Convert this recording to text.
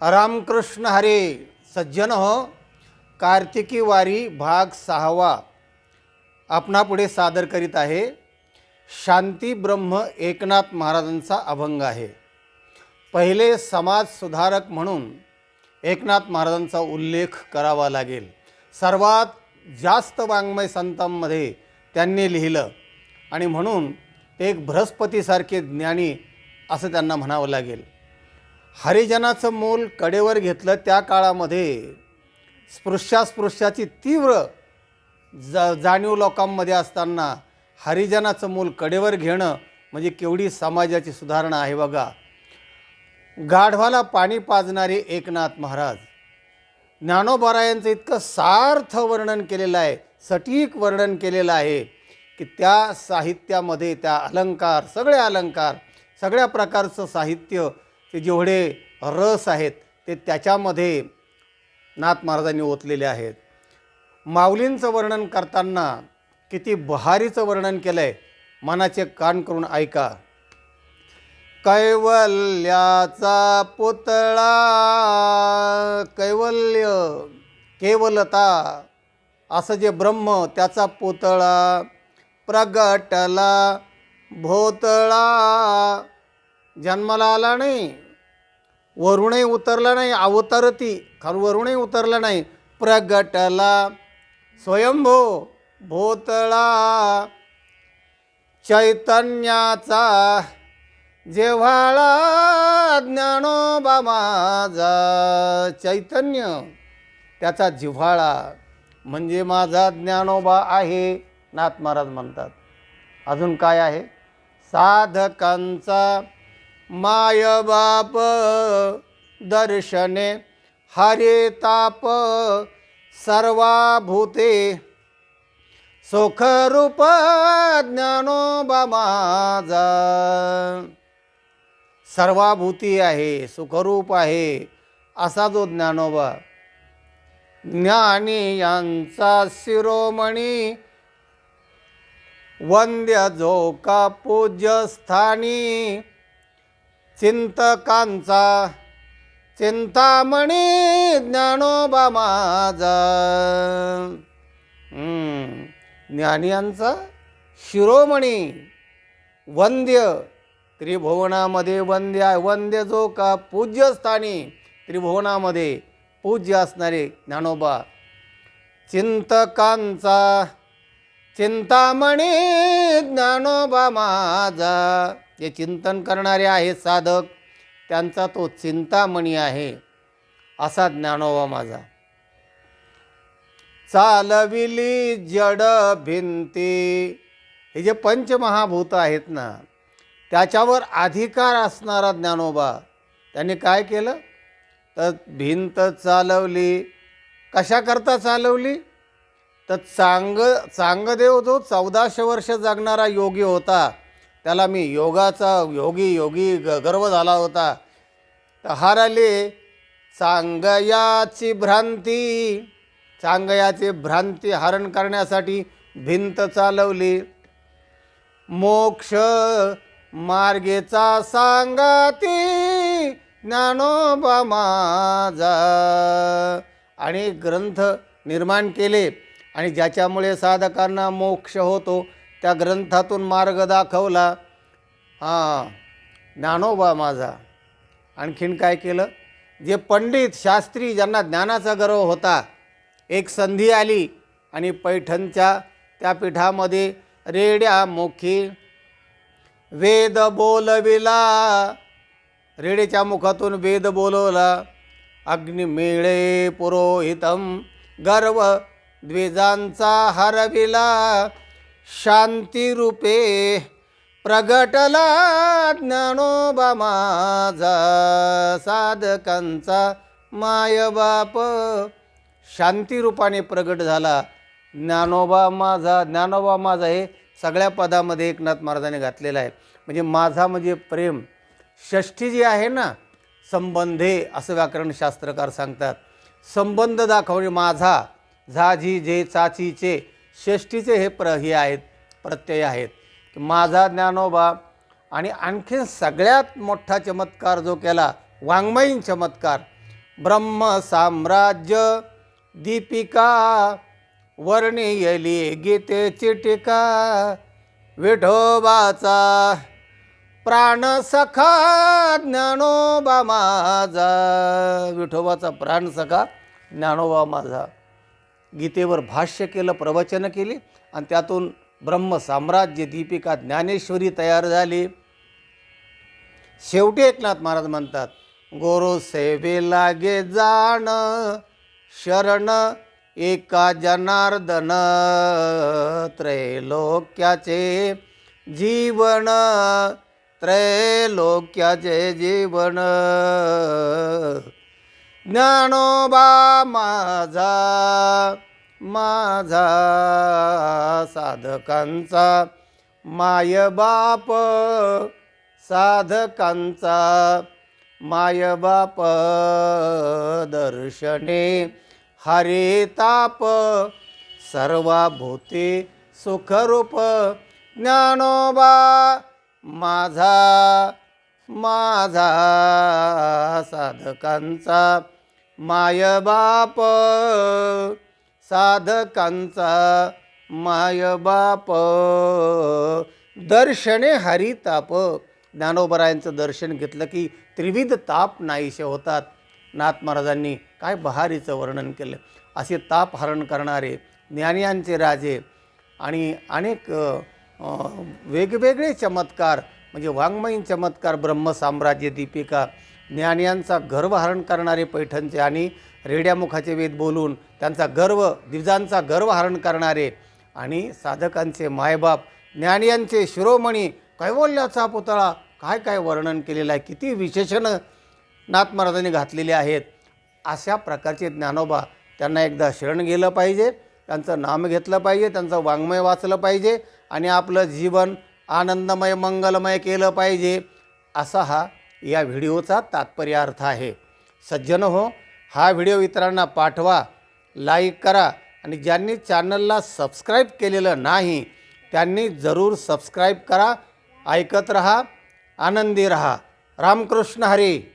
रामकृष्ण हरे सज्जन हो. कार्तिकी वारी भाग 6 आपणापुढे सादर करीत आहे. शांती ब्रह्म एकनाथ महाराजांचा अभंग आहे. पहिले समाज सुधारक म्हणून एकनाथ महाराजांचा उल्लेख करावा लागेल. सर्वात जास्त वाङ्मय संतांमध्ये त्यांनी लिहिलं आणि म्हणून ते एक बृहस्पतीसारखे ज्ञानी असं त्यांना म्हणावं लागेल. हरिजनाचं मोल कडेवर घेतलं त्या काळामध्ये स्पृश्याची तीव्र जाणीव लोकांमध्ये असताना हरिजनाचं मोल कडेवर घेणं म्हणजे केवढी समाजाची सुधारणा आहे बघा. गाढवाला पाणी पाजणारे एकनाथ महाराज ज्ञानोबारायांचं इतकं सार्थ वर्णन केलेलं आहे, सटीक वर्णन केलेलं आहे की त्या साहित्यामध्ये त्या अलंकार, सगळ्या प्रकारचं साहित्य ते जेवढे रस आहेत ते त्याच्यामध्ये नाथ महाराजांनी ओतलेले आहेत. माऊलींचं वर्णन करताना किती बहारीचं वर्णन केलं आहे, मनाचे कान करून ऐका. कैवल्याचा पुतळा कैवल्य केवलता असं जे ब्रह्म त्याचा पुतळा प्रगटला भोतळा. जन्माला आला नाही, वरूनही उतरला नाही, अवतरती खाली वरूनही उतरला नाही. प्रगटला स्वयंभो भोतळा चैतन्याचा जेव्हाळा ज्ञानोबा माझा. चैतन्य त्याचा जिव्हाळा म्हणजे माझा ज्ञानोबा आहे नाथ महाराज म्हणतात. अजून काय आहे? साधकांचा मायबाप दर्शने हरे ताप सर्वाभूते सुखरूप ज्ञानोबा माझा. सर्वाभूती आहे, सुखरूप आहे असा जो ज्ञानोबा. ज्ञानी यांचा शिरोमणी वंद्य जो का पूज्य स्थानी. चिंतकांचा चिंतामणी ज्ञानोबा माझा. ज्ञानियांचा शिरोमणी वंद्य त्रिभुवनामध्ये वंद्य आहे. वंद्य जो का पूज्य स्थानी त्रिभुवनामध्ये पूज्य असणारे ज्ञानोबा. चिंतकांचा चिंतामणी ज्ञानोबा माझा. जे चिंतन करणारे आहेत साधक त्यांचा तो चिंतामणी आहे असा ज्ञानोबा माझा. चालविली जड भिंती. हे जे पंचमहाभूत आहेत ना त्याच्यावर अधिकार असणारा ज्ञानोबा त्यांनी काय केलं तर भिंत चालवली. कशाकरता चालवली तर चांगदेव जो 1400 वर्ष जगणारा योगी होता त्याला मी योगाचा योगी गर्व झाला होता. तर हरले चांगयाची भ्रांती हरण करण्यासाठी भिंत चालवली. मोक्ष मार्गेचा सांगाती ज्ञानोबा माझा. आणि ग्रंथ निर्माण केले आणि ज्याच्यामुळे साधकांना मोक्ष होतो त्या ग्रंथातून मार्ग दाखवला ज्ञानोबा माझा. आणखीन काय केलं? जे पंडित शास्त्री ज्यांना ज्ञानाचा गर्व होता, एक संधी आली आणि पैठणच्या त्या पीठामध्ये रेड्या मुखी वेद बोलविला. रेडेच्या मुखातून वेद बोलवला. अग्निमेळे पुरोहितम गर्व द्विजांचा हरविला. शांती रूपे प्रगटला ज्ञानोबा माझा. साधकांचा मायबाप शांती रूपाने प्रगट झाला ज्ञानोबा माझा. ज्ञानोबा माझा हे सगळ्या पदामध्ये एकनाथ महाराजांनी घातलेलं आहे. म्हणजे माझा म्हणजे प्रेम. षष्ठी जी आहे ना संबंधे असं व्याकरणशास्त्रकार सांगतात. संबंध दाखवणे माझा झा झी जे चाचीचे षष्ठीचे हे हे आहेत प्रत्यय आहेत. माझा ज्ञानोबा. आणि आणखीन सगळ्यात मोठा चमत्कार जो केला वाङ्मयीन चमत्कार ब्रह्मसाम्राज्य दीपिका वर्णियली गीतेची टीका विठोबाचा प्राणसखा ज्ञानोबा माझा विठोबाचा प्राणसखा ज्ञानोबा माझा गीतेवर भाष्य केलं प्रवचन केली आणि त्यातून ब्रह्मसाम्राज्य दीपिका ज्ञानेश्वरी तयार झाली. शेवटी एकनाथ महाराज म्हणतात गोरो सेवे लागे जाण शरण एका जनार्दन त्रैलोक्याचे जीवन त्रैलोक्याचे जीवन ज्ञानोबा माझा माझा साधकांचा मायबाप साधकांचा मायबाप दर्शने हरे ताप सर्वभूते सुखरूप ज्ञानोबा माझा माझा साधकांचा मायबाप साधकांचा मायबाप दर्शने हरिताप ज्ञानोबरायांचं दर्शन घेतलं की त्रिविध ताप नाहीसे होतात. नाथ महाराजांनी काय बहारीचं वर्णन केलं. असे ताप हरण करणारे ज्ञानियांचे राजे आणि अनेक वेगवेगळे चमत्कार म्हणजे वाङ्मयीन चमत्कार ब्रह्मसाम्राज्य दीपिका ज्ञानियांचा गर्वहरण करणारे पैठणचे आणि रेड्यामुखाचे वेद बोलून त्यांचा गर्व द्विजांचा गर्वहरण करणारे आणि साधकांचे मायबाप ज्ञानियांचे शिरोमणी कैवल्याचा पुतळा काय काय वर्णन केलेलं आहे. किती विशेषणं नाथ महाराजांनी घातलेली आहेत. अशा प्रकारचे ज्ञानोबा त्यांना एकदा शरण गेलं पाहिजे, त्यांचं नाम घेतलं पाहिजे, त्यांचं वाङ्मय वाचलं पाहिजे आणि आपलं जीवन आनंदमय मंगलमय केलं पाहिजे. असा हा या व्हिडिओचा तात्पर्य अर्थ आहे. सज्जन हो, हा व्हिडिओ इतरांना पाठवा, लाईक करा आणि ज्यांनी चॅनलला सबस्क्राईब केलेलं नाही त्यांनी जरूर सबस्क्राईब करा. ऐकत रहा, आनंदी रहा. रामकृष्ण हरी.